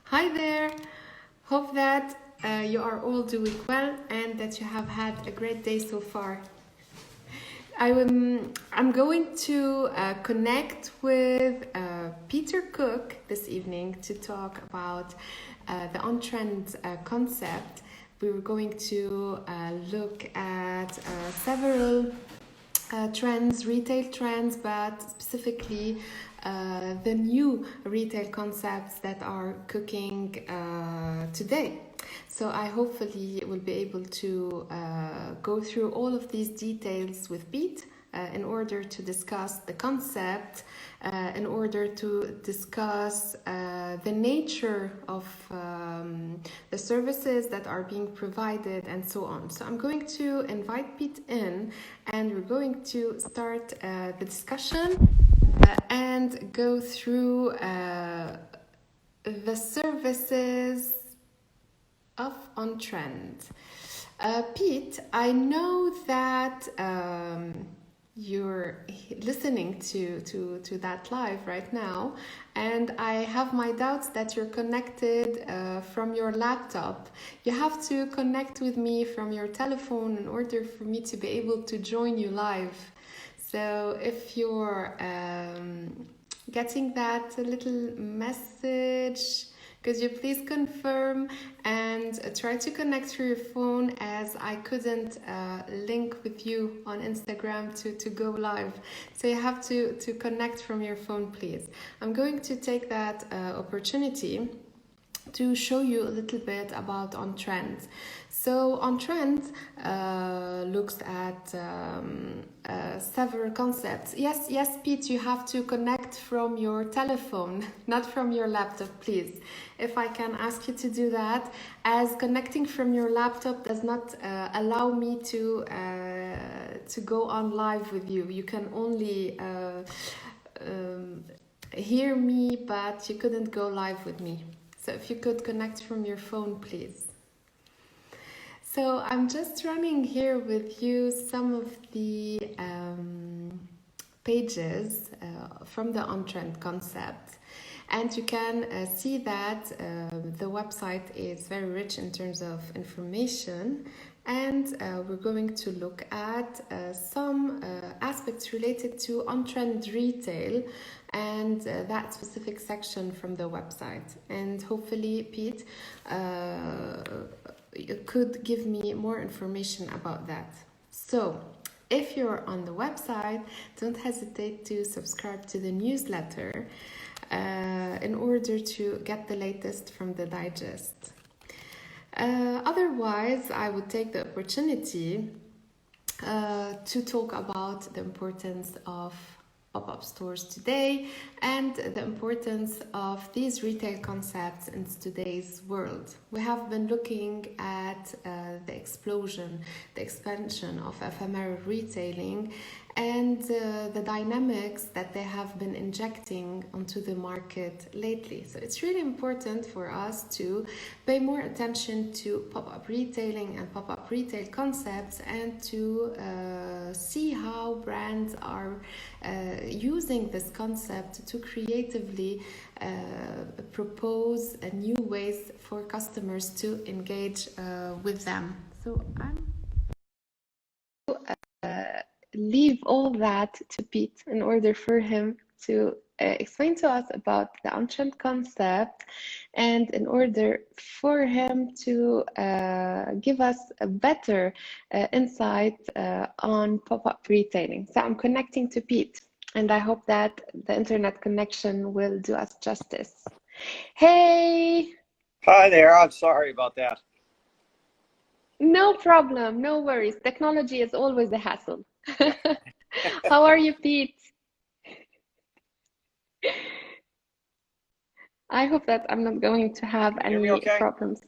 Hi there. Hope that you are all doing well and that you have had a great day so far. I'm going to connect with Peter Cook this evening to talk about the OnTrend concept. We were going to look at several trends, retail trends, but specifically the new retail concepts that are cooking today. So I hopefully will be able to go through all of these details with Pete in order to discuss the concept, in order to discuss the nature of the services that are being provided and so on. So I'm going to invite Pete in and we're going to start the discussion and go through the services of OnTrend. Pete, I know that you're listening to that live right now, and I have my doubts that you're connected from your laptop. You have to connect with me from your telephone in order for me to be able to join you live. So if you're getting that little message, could you please confirm and try to connect through your phone, as I couldn't link with you on Instagram to go live. So you have to connect from your phone, please. I'm going to take that opportunity to show you a little bit about OnTrend. So OnTrend looks at several concepts. Yes, Pete, you have to connect from your telephone, not from your laptop, please. If I can ask you to do that, as connecting from your laptop does not allow me to go on live with you. You can only hear me, but you couldn't go live with me. So if you could connect from your phone, please. So I'm just running here with you some of the pages from the OnTrend concept. And you can see that the website is very rich in terms of information. And we're going to look at some aspects related to OnTrend retail and that specific section from the website. And hopefully, Pete, you could give me more information about that. So, if you're on the website, don't hesitate to subscribe to the newsletter in order to get the latest from the digest. Otherwise, I would take the opportunity to talk about the importance of pop-up stores today and the importance of these retail concepts in today's world. We have been looking at the explosion, the expansion of ephemeral retailing and the dynamics that they have been injecting onto the market lately. So it's really important for us to pay more attention to pop-up retailing and pop-up retail concepts and to see how brands are using this concept to creatively propose new ways for customers to engage with them. So I'm leave all that to Pete in order for him to explain to us about the OnTrend concept and in order for him to give us a better insight on pop-up retailing. So I'm connecting to Pete and I hope that the internet connection will do us justice. Hey! Hi there, I'm sorry about that. No problem, no worries. Technology is always a hassle. How are you, Pete? I hope that I'm not going to have Can you hear me any okay? problems.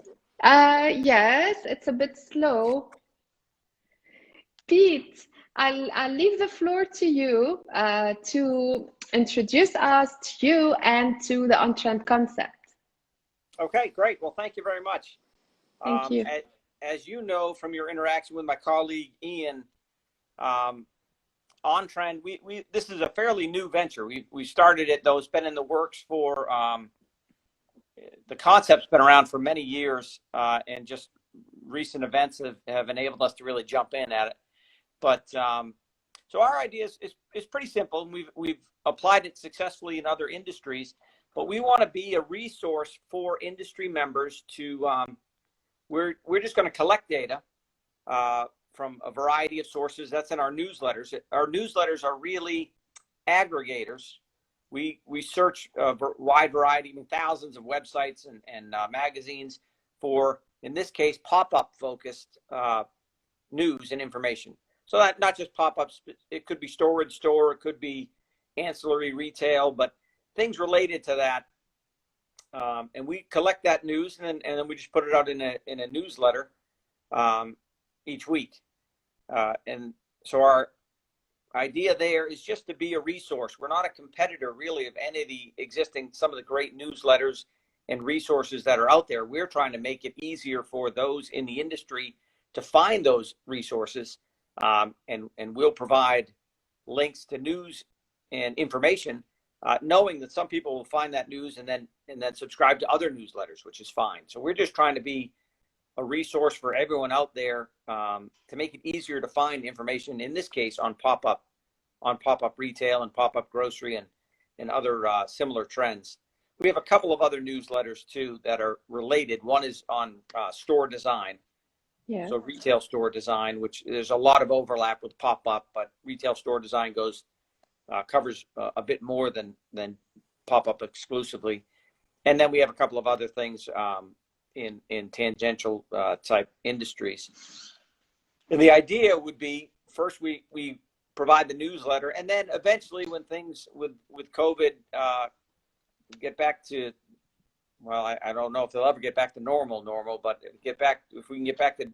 Yes, it's a bit slow. Pete, I'll leave the floor to you to introduce us to you and to the OnTrend concept. Okay, great. Well, thank you very much. Thank you. As you know from your interaction with my colleague Ian, OnTrend, this is a fairly new venture. We started it, though it's been in the works for the concept's been around for many years, and just recent events have enabled us to really jump in at it. But so our idea is pretty simple, and we've applied it successfully in other industries. But we want to be a resource for industry members to. We're just going to collect data from a variety of sources. That's in our newsletters. Our newsletters are really aggregators. We search a wide variety, even thousands of websites and magazines for, in this case, pop-up focused news and information. So that not just pop-ups, it could be storage store, it could be ancillary retail, but things related to that. And we collect that news, and then we just put it out in a newsletter each week. And so our idea there is just to be a resource. We're not a competitor really of any of the existing, some of the great newsletters and resources that are out there. We're trying to make it easier for those in the industry to find those resources, and we'll provide links to news and information, knowing that some people will find that news and then subscribe to other newsletters, which is fine. So we're just trying to be a resource for everyone out there, to make it easier to find information, in this case on pop-up retail and pop-up grocery and other similar trends. We have a couple of other newsletters too that are related. One is on store design. Yeah. So retail store design, which there's a lot of overlap with pop-up, but retail store design covers a bit more than pop-up exclusively. And then we have a couple of other things in tangential type industries. And the idea would be, first we provide the newsletter, and then eventually when things with COVID get back to, well, I don't know if they'll ever get back to normal, but if we can get back to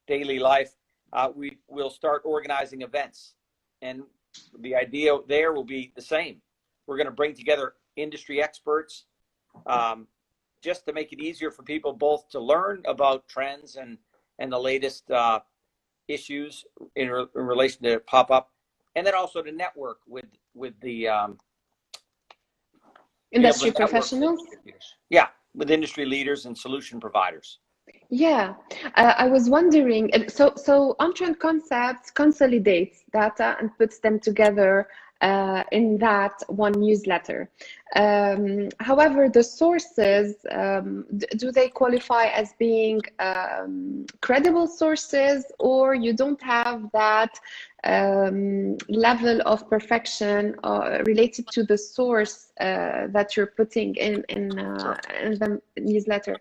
daily life, we will start organizing events. And the idea there will be the same. We're going to bring together industry experts, just to make it easier for people both to learn about trends and the latest issues in relation to pop-up, and then also to network with the industry professionals. With industry leaders and solution providers. Yeah, I was wondering, so OnTrend Concepts consolidates data and puts them together in that one newsletter. However, the sources, do they qualify as being credible sources, or you don't have that level of perfection related to the source that you're putting in the newsletter?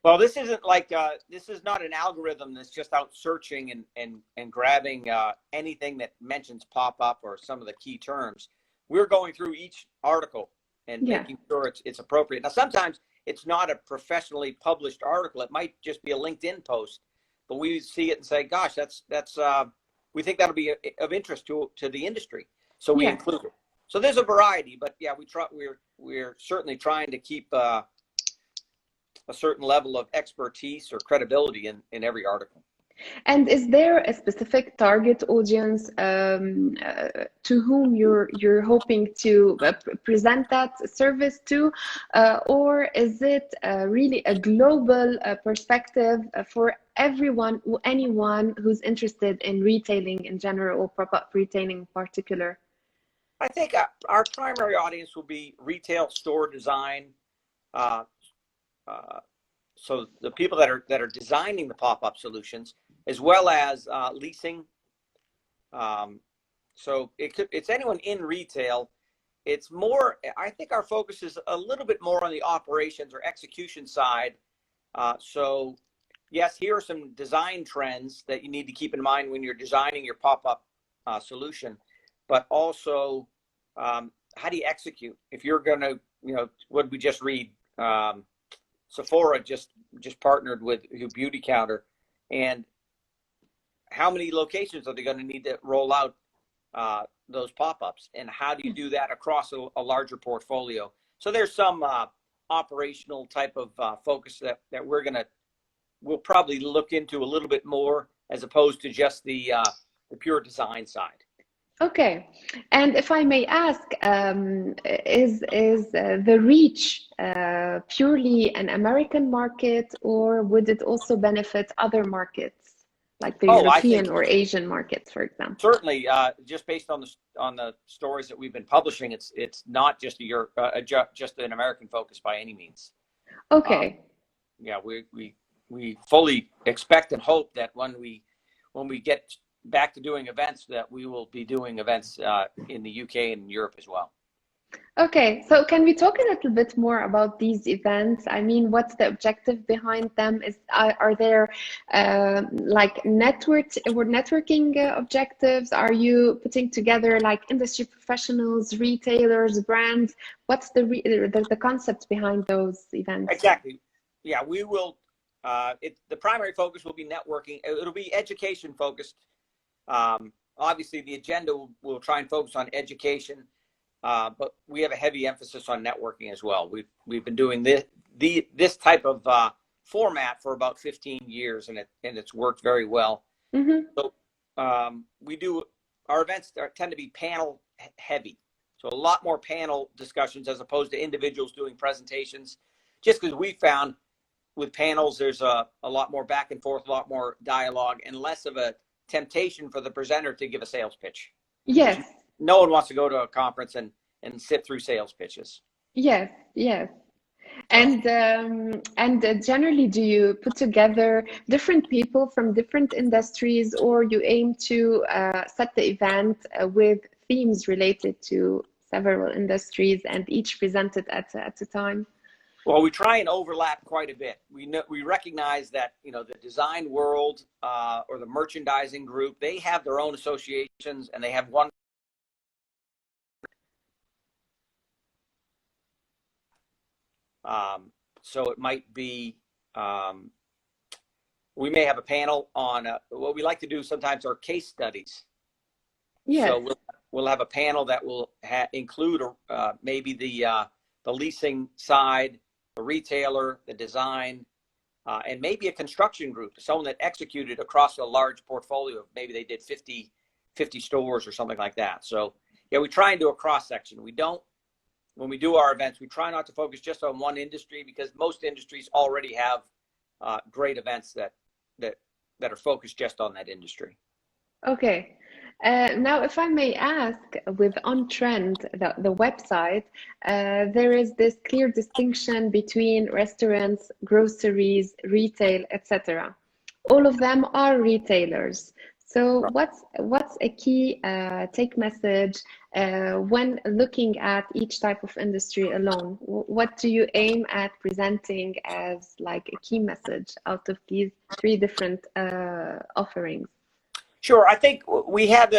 Well, this isn't like this is not an algorithm that's just out searching and grabbing anything that mentions pop-up or some of the key terms. We're going through each article and making sure it's appropriate. Now, sometimes it's not a professionally published article. It might just be a LinkedIn post, but we see it and say, "Gosh, that's we think that'll be of interest to the industry," so we include it. So there's a variety, but yeah, we're certainly trying to keep a certain level of expertise or credibility in every article. And is there a specific target audience to whom you're hoping to present that service to, or is it really a global perspective for anyone who's interested in retailing in general or pop-up retailing in particular? I think our primary audience will be retail store design. So the people that are designing the pop-up solutions, as well as leasing. So it's anyone in retail. It's more, I think our focus is a little bit more on the operations or execution side. So yes, here are some design trends that you need to keep in mind when you're designing your pop-up solution, but also how do you execute? If you're going to, what did we just read? Sephora just partnered with Beauty Counter, and how many locations are they going to need to roll out those pop-ups, and how do you do that across a larger portfolio? So there's some operational type of focus that we'll probably look into a little bit more, as opposed to just the pure design side. Okay, and if I may ask, is the reach purely an American market, or would it also benefit other markets, like the Oh, I think European or Asian markets, for example? certainly, just based on the stories that we've been publishing, it's not just just an American focus by any means. Okay. Yeah, we fully expect and hope that when we get back to doing events, that we will be doing events in the UK and Europe as well. Okay, so can we talk a little bit more about these events? I mean, what's the objective behind them? Are there like networking objectives? Are you putting together like industry professionals, retailers, brands? What's the concept behind those events? Exactly. Yeah, we will. The primary focus will be networking. It'll be education focused. Obviously, the agenda will try and focus on education. But we have a heavy emphasis on networking as well. We've been doing this type of format for about 15 years, and it's worked very well. Mm-hmm. So our events tend to be panel heavy, so a lot more panel discussions as opposed to individuals doing presentations. Just because we found with panels, there's a lot more back and forth, a lot more dialogue, and less of a temptation for the presenter to give a sales pitch. Yes. No one wants to go to a conference and sit through sales pitches. Yes, yes. And generally, do you put together different people from different industries, or you aim to set the event with themes related to several industries and each presented at a time? Well, we try and overlap quite a bit. We recognize that the design world or the merchandising group, they have their own associations, and they have one. So it might be, we may have a panel on what we like to do sometimes are case studies. Yes. So we'll have a panel that will include maybe the leasing side, the retailer, the design, and maybe a construction group, someone that executed across a large portfolio. Maybe they did 50 stores or something like that. So yeah, we try and do a cross section. We don't. When we do our events, we try not to focus just on one industry, because most industries already have great events that are focused just on that industry. Okay. Now, if I may ask, with OnTrend, the website, there is this clear distinction between restaurants, groceries, retail, etc. All of them are retailers. So what's a key take message when looking at each type of industry alone? What do you aim at presenting as like a key message out of these three different offerings? Sure, I think we have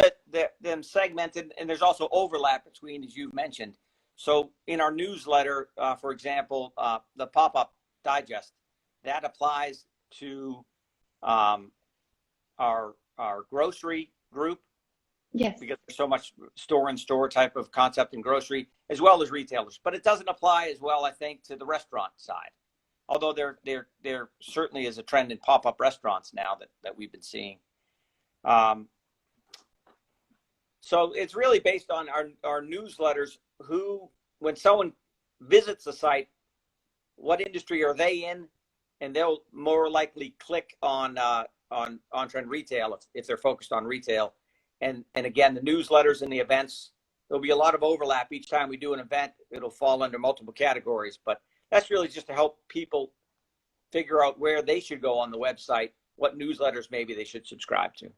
them segmented, and there's also overlap between, as you've mentioned. So in our newsletter, for example, the PopUp Digest, that applies to our grocery group. Yes. Because there's so much store-in-store type of concept in grocery, as well as retailers. But it doesn't apply as well, I think, to the restaurant side. Although there certainly is a trend in pop-up restaurants now that we've been seeing. So it's really based on our newsletters. When someone visits the site, what industry are they in, and they'll more likely click on OnTrend Retail if they're focused on retail. And again, the newsletters and the events, there'll be a lot of overlap. Each time we do an event, it'll fall under multiple categories. But that's really just to help people figure out where they should go on the website, what newsletters maybe they should subscribe to.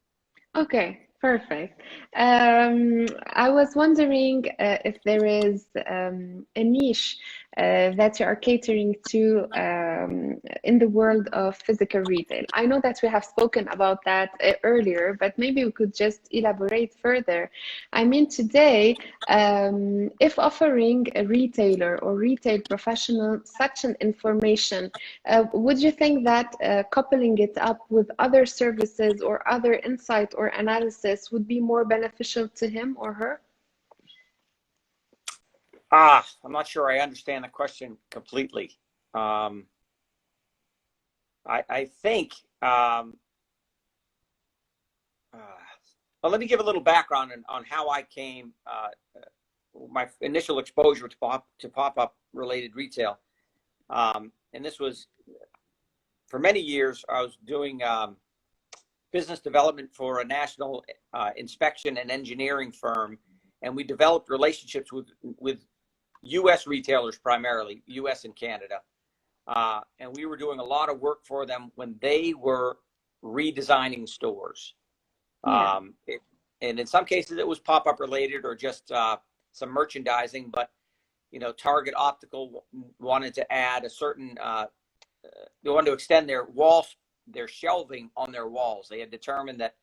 Okay, perfect. I was wondering if there is a niche that you are catering to in the world of physical retail. I know that we have spoken about that earlier, but maybe we could just elaborate further. I mean, today, if offering a retailer or retail professional such an information, would you think that coupling it up with other services or other insight or analysis would be more beneficial to him or her? I'm not sure I understand the question completely. I think, well, let me give a little background on how I came, my initial exposure to pop-up related retail. And this was for many years. I was doing business development for a national inspection and engineering firm, and we developed relationships with U.S. retailers, primarily U.S. and Canada, and we were doing a lot of work for them when they were redesigning stores. Yeah. And in some cases, it was pop-up related or just some merchandising. But Target Optical wanted to add a certain. They wanted to extend their shelving on their walls. They had determined that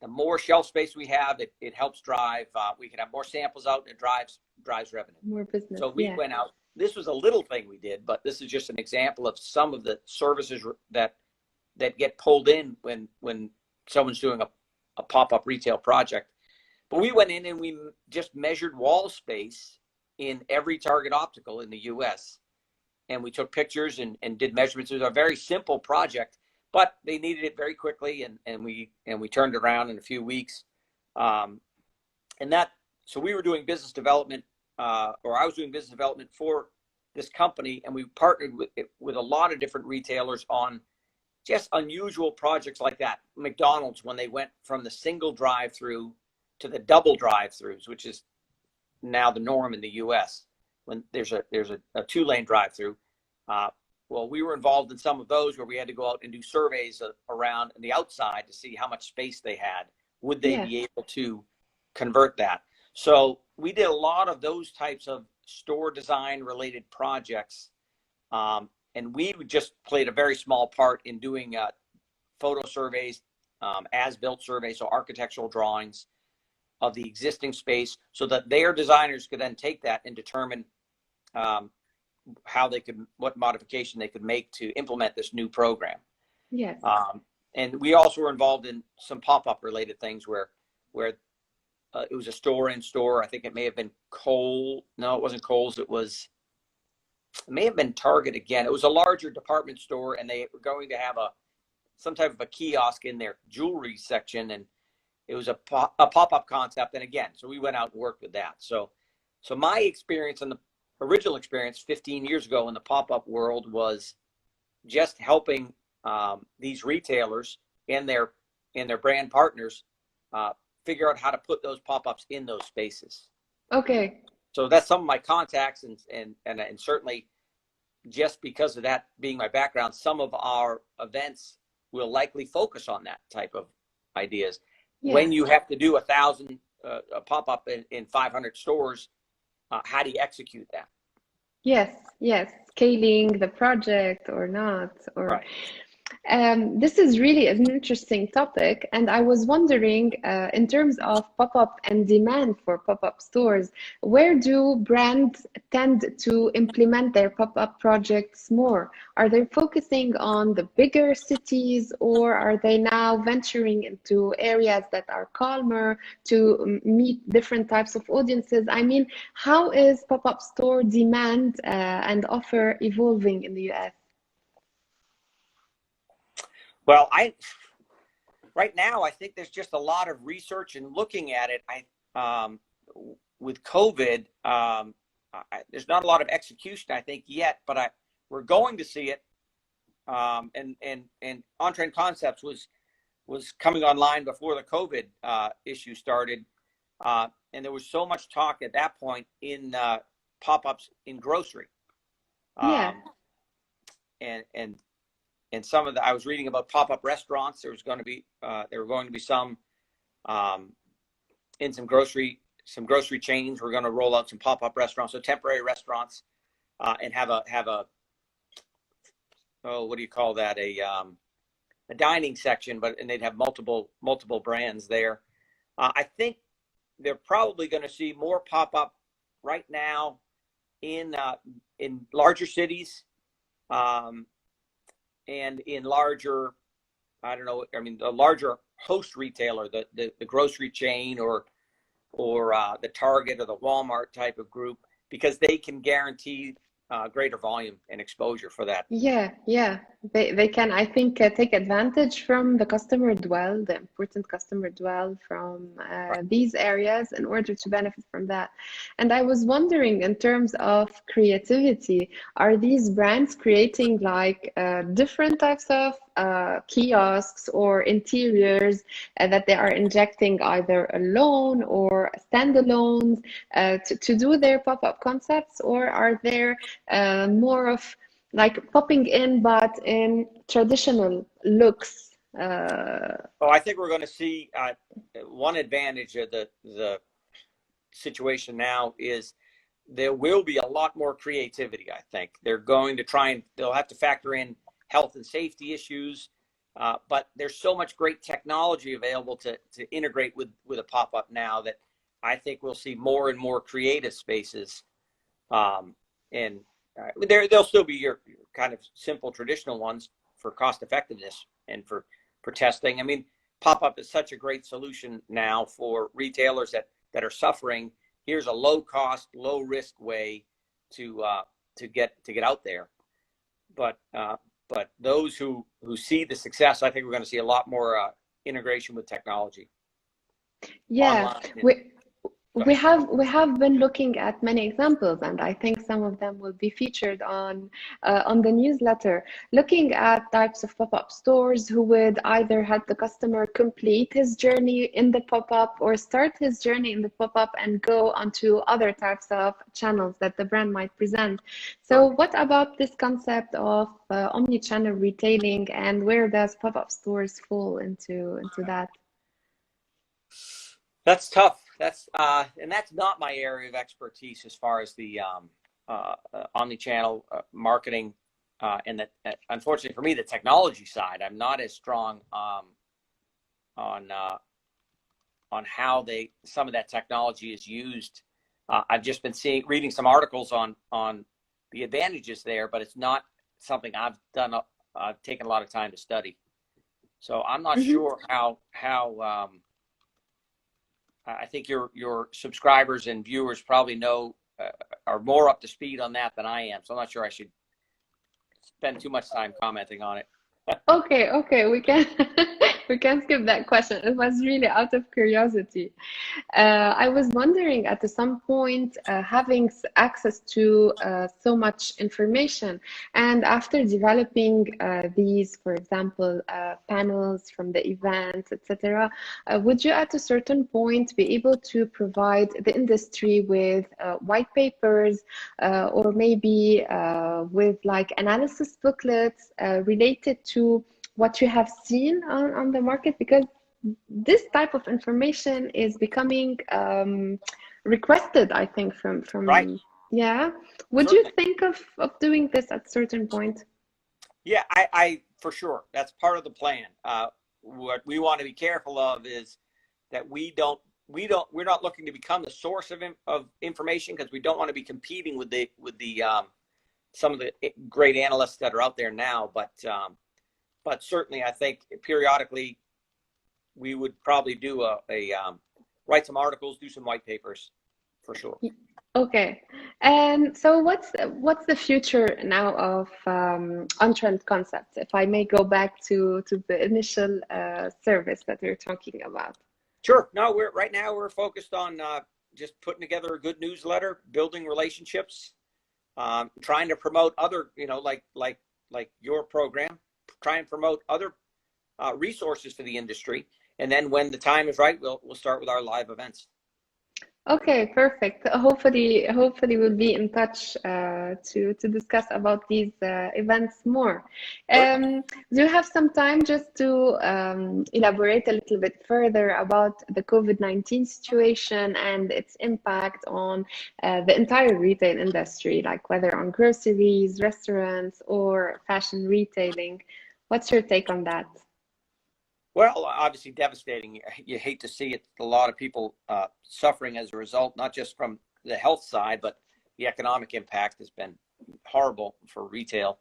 the more shelf space we have, it helps drive. We can have more samples out, and it drives revenue. More business. So we went out. This was a little thing we did, but this is just an example of some of the services that get pulled in when someone's doing a pop-up retail project. But we went in and we just measured wall space in every Target Optical in the U.S. And we took pictures and did measurements. It was a very simple project, but they needed it very quickly, and we turned it around in a few weeks. So we were doing business development, or I was doing business development for this company, and we partnered with a lot of different retailers on just unusual projects like that. McDonald's, when they went from the single drive-through to the double drive-throughs, which is now the norm in the U.S. when there's a 2-lane drive-through. Well, we were involved in some of those where we had to go out and do surveys around the outside to see how much space they had. Would they be able to convert that? So we did a lot of those types of store design related projects. And we just played a very small part in doing photo surveys, as-built surveys, so architectural drawings of the existing space, so that their designers could then take that and determine what modification they could make to implement this new program. Yes. And we also were involved in some pop-up related things where it was a store-in-store. I think it may have been Kohl's. No, it wasn't Kohl's. It may have been Target again. It was a larger department store, and they were going to have some type of a kiosk in their jewelry section, and it was a pop-up concept. And again, so we went out and worked with that. So my experience and the original experience 15 years ago in the pop-up world was just helping these retailers and their brand partners figure out how to put those pop-ups in those spaces. Okay. So that's some of my contacts, and certainly just because of that being my background, some of our events will likely focus on that type of ideas. Yeah. When you have to do 1,000 a pop-up in 500 stores, how do you execute that? Yes, scaling the project or not, or right. This is really an interesting topic, and I was wondering, in terms of pop-up and demand for pop-up stores, where do brands tend to implement their pop-up projects more? Are they focusing on the bigger cities, or are they now venturing into areas that are calmer to meet different types of audiences? I mean, how is pop-up store demand and offer evolving in the US? Well, right now, I think there's just a lot of research and looking at it. With COVID, there's not a lot of execution, I think, yet, but we're going to see it. And OnTrend Concepts was coming online before the COVID issue started, and there was so much talk at that point in pop-ups in grocery. And some of I was reading about pop-up restaurants. There were going to be some in some grocery chains. We're going to roll out some pop-up restaurants, so temporary restaurants, and have a what do you call that? A dining section, and they'd have multiple brands there. I think they're probably going to see more pop-up right now in larger cities. And in larger, the larger host retailer, the grocery chain or the Target or the Walmart type of group, because they can guarantee greater volume and exposure for that. Yeah. they can, I think, take advantage from the customer dwell, the important customer dwell from these areas in order to benefit from that. And I was wondering, in terms of creativity, are these brands creating like different types of kiosks or interiors that they are injecting either alone or standalones to do their pop-up concepts, or are there more of like popping in, but in traditional looks? Oh, I think we're going to see one advantage of the situation now is there will be a lot more creativity. I think they're going to try and they'll have to factor in health and safety issues, but there's so much great technology available to integrate with a pop-up now that I think we'll see more and more creative spaces. And there'll still be your kind of simple traditional ones for cost effectiveness and for testing. I mean, pop-up is such a great solution now for retailers that are suffering. Here's a low cost, low risk way to get out there. But those who see the success, I think we're going to see a lot more integration with technology. Yeah, online. we have been looking at many examples, and I think some of them will be featured on the newsletter. Looking at types of pop-up stores who would either help the customer complete his journey in the pop-up or start his journey in the pop-up and go onto other types of channels that the brand might present. So, what about this concept of omnichannel retailing, and where does pop-up stores fall into that? That's tough. And that's not my area of expertise as far as the omnichannel marketing, and that unfortunately for me, the technology side, I'm not as strong on how some of that technology is used. I've just been reading some articles on the advantages there, but it's not something I've taken a lot of time to study. So I'm not sure how I think your subscribers and viewers probably are more up to speed on that than I am. So I'm not sure I should spend too much time commenting on it. Okay, we can we can skip that question. It was really out of curiosity. I was wondering, at some point, having access to so much information, and after developing these, for example, panels from the event, etc., would you at a certain point be able to provide the industry with white papers, or maybe with like analysis booklets related to what you have seen on the market? Because this type of information is becoming requested, I think, Right. Yeah. Would Certainly. you think of doing this at a certain point? Yeah, I for sure. That's part of the plan. What we want to be careful of is that we're not looking to become the source of information, because we don't want to be competing with the some of the great analysts that are out there now. But certainly, I think periodically we would probably do write some articles, do some white papers, for sure. Okay. And so what's the future now of OnTrend Concepts, if I may go back to the initial service that we are talking about? Sure. No, right now we're focused on just putting together a good newsletter, building relationships, trying to promote other, like your program, try and promote other resources for the industry, and then when the time is right, we'll start with our live events. Okay, perfect. Hopefully we'll be in touch to discuss about these events more. Do you have some time just to elaborate a little bit further about the COVID-19 situation and its impact on the entire retail industry, like whether on groceries, restaurants, or fashion retailing? What's your take on that? Well, obviously devastating. You hate to see it. A lot of people suffering as a result, not just from the health side, but the economic impact has been horrible for retail.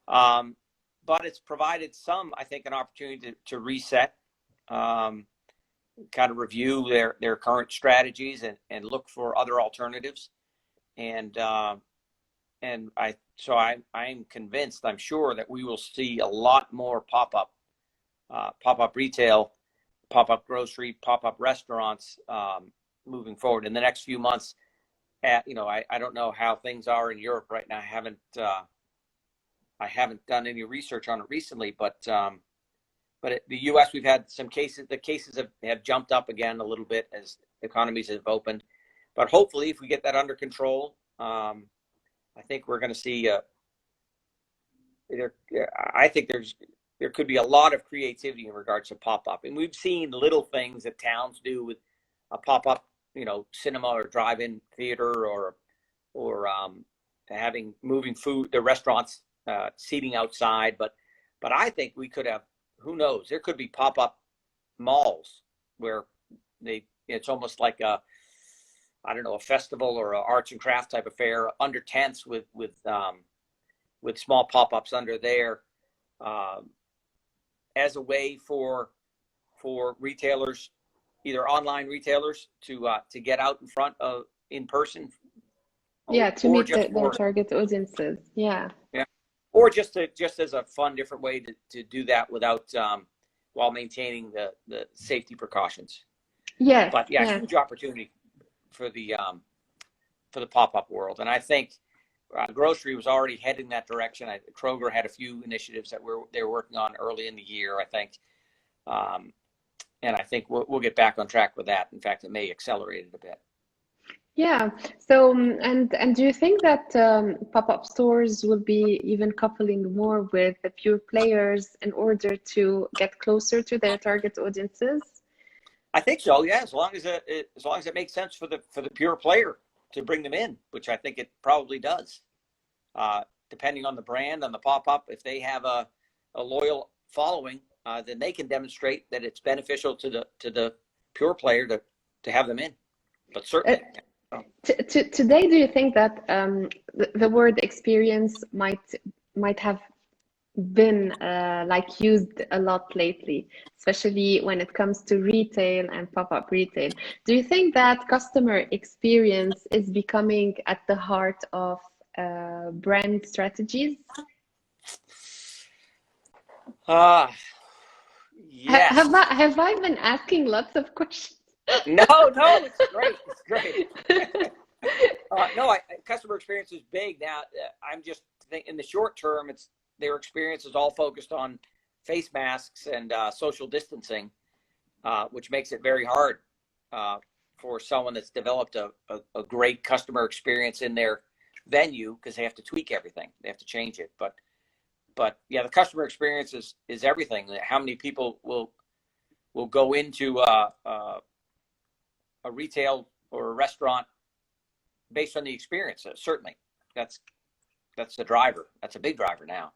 But it's provided some, I think, an opportunity to reset, kind of review their current strategies and look for other alternatives. And I'm convinced, I'm sure that we will see a lot more pop-up retail, pop-up grocery, pop-up restaurants moving forward in the next few months. I don't know how things are in Europe right now. I haven't done any research on it recently, but the U.S. we've had some cases. The cases have jumped up again a little bit as economies have opened. But hopefully, if we get that under control, I think we're going to see. I think there could be a lot of creativity in regards to pop-up, and we've seen little things that towns do with a pop-up, cinema or drive-in theater, or having moving food, the restaurants seating outside. But I think we could have. Who knows? There could be pop-up malls where it's almost like a festival or an arts and crafts type of fair under tents with small pop-ups under there, as a way for retailers, either online retailers, to get out in front of in person. Yeah, to meet their target audiences. Yeah. Yeah. Or just as a fun, different way to do that without while maintaining the safety precautions. Yes. But huge opportunity for the pop-up world, and I think grocery was already heading that direction. Kroger had a few initiatives that they were working on early in the year, I think, and I think we'll get back on track with that. In fact, it may accelerate it a bit. Yeah. So, and do you think that pop-up stores will be even coupling more with the pure players in order to get closer to their target audiences? I think so. Yeah, as long as it makes sense for the pure player to bring them in, which I think it probably does. Depending on the brand, on the pop-up, if they have a loyal following, then they can demonstrate that it's beneficial to the pure player to have them in. But certainly. Today, do you think that the word experience might have been used a lot lately, especially when it comes to retail and pop-up retail? Do you think that customer experience is becoming at the heart of brand strategies? Yes. Have I been asking lots of questions? No, it's great. It's great. No, customer experience is big now. I'm just thinking in the short term, their experience is all focused on face masks and social distancing, which makes it very hard for someone that's developed a great customer experience in their venue, because they have to tweak everything. They have to change it. But yeah, the customer experience is everything. How many people will go into a retail or a restaurant based on the experience? Certainly, that's the driver. That's a big driver now.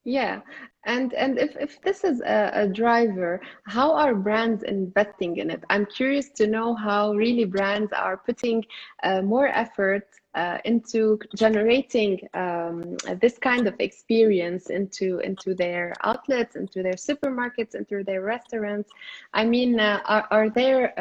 Yeah, and if this is a driver, how are brands investing in it? I'm curious to know how really brands are putting more effort into generating this kind of experience into their outlets, into their supermarkets, into their restaurants. I mean, are there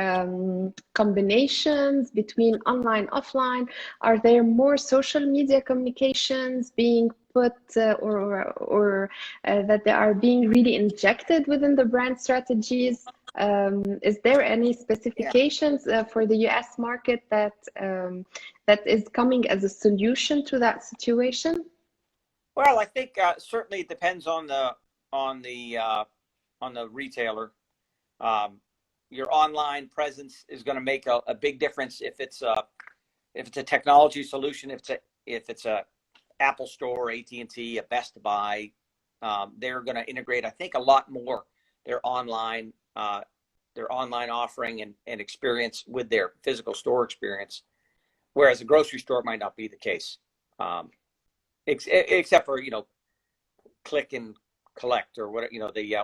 combinations between online, offline? Are there more social media communications being put or that they are being really injected within the brand strategies? Is there any specifications for the US market that is coming as a solution to that situation? Well, I think certainly it depends on the retailer. Your online presence is going to make a big difference if it's a technology solution. If it's a Apple Store, AT&T, a Best Buy, they're going to integrate, I think, a lot more their online offering and experience with their physical store experience, whereas a grocery store might not be the case, except for click and collect or what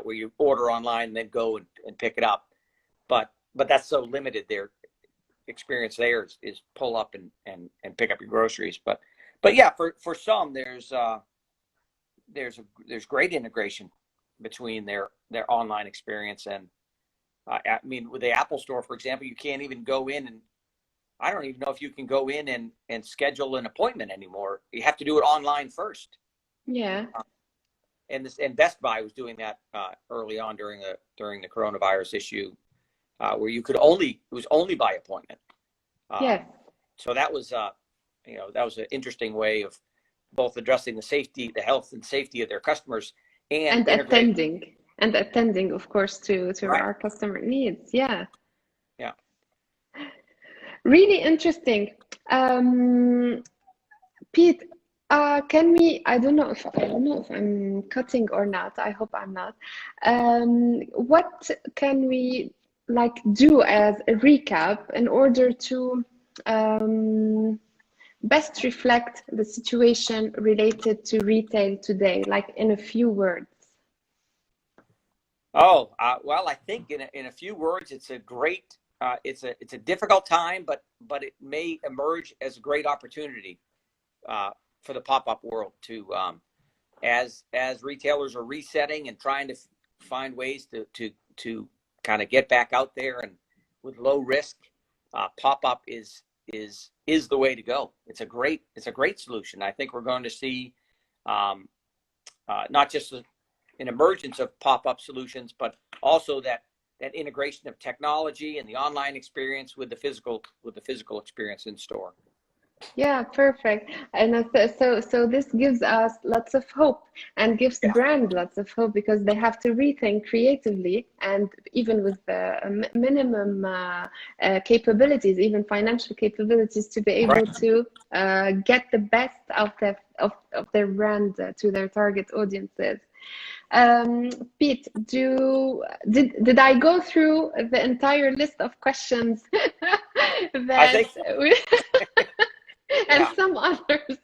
where you order online and then go and pick it up, but that's so limited. Their experience there is pull up and pick up your groceries, but yeah, for some there's great integration between their online experience and I mean, with the Apple Store, for example, you can't even go in I don't even know if you can go in and schedule an appointment anymore. You have to do it online first. Yeah. And Best Buy was doing that early on during the coronavirus issue, where it was only by appointment. Yes. So that was that was an interesting way of both addressing the health and safety of their customers and attending, of course, to right. our customer needs. Yeah. Yeah. Really interesting. Pete, can we, I don't know if I'm cutting or not. I hope I'm not. What can we do as a recap in order to best reflect the situation related to retail today, like in a few words? Oh, well, I think in a few words, it's a great, it's a difficult time, but it may emerge as a great opportunity for the pop-up world to, as retailers are resetting and trying to find ways to kind of get back out there and with low risk, pop-up is the way to go. It's a great solution. I think we're going to see not just an emergence of pop-up solutions, but also that integration of technology and the online experience with the physical experience in store. Yeah, perfect. And so this gives us lots of hope and gives the brand lots of hope, because they have to rethink creatively, and even with the minimum capabilities, even financial capabilities, to be able to get the best of their brand to their target audiences. Pete, did I go through the entire list of questions that I think so. and some others?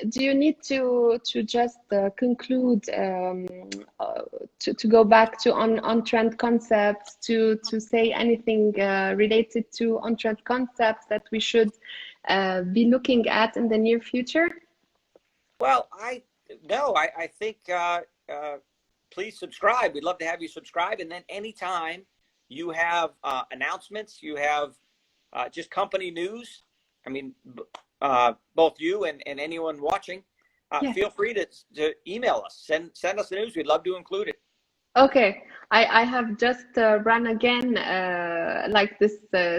Do you need to just conclude, to go back to OnTrend Concepts, to say anything related to OnTrend Concepts that we should be looking at in the near future? Well, I think please subscribe. We'd love to have you subscribe, and then anytime you have announcements, you have just company news. I mean, both you and anyone watching, feel free to email us. Send us the news. We'd love to include it. Okay, I have just run again like this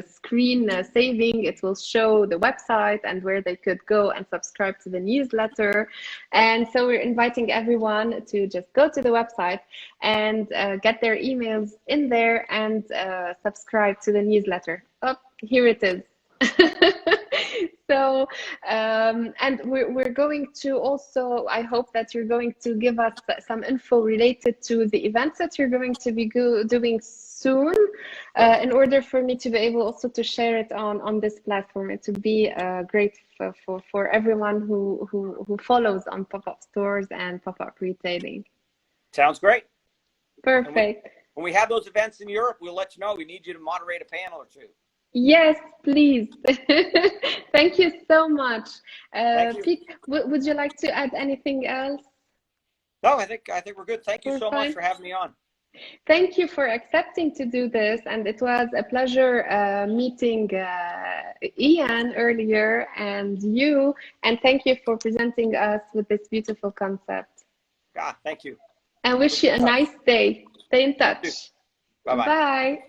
screen saving. It will show the website and where they could go and subscribe to the newsletter. And so we're inviting everyone to just go to the website and get their emails in there and subscribe to the newsletter. Oh, here it is. So, and we're going to also, I hope that you're going to give us some info related to the events that you're going to be doing soon, in order for me to be able also to share it on this platform. It would be great for everyone who follows on pop-up stores and pop-up retailing. Sounds great. Perfect. When we have those events in Europe, we'll let you know. We need you to moderate a panel or two. Yes, please. Thank you so much. Thank you. Pete, would you like to add anything else? No, I think we're good. Thank you so much for having me on. Thank you for accepting to do this, and it was a pleasure meeting Ian earlier and you, and thank you for presenting us with this beautiful concept. Thank you. I wish you a nice day. Stay in touch. Bye-bye. Bye.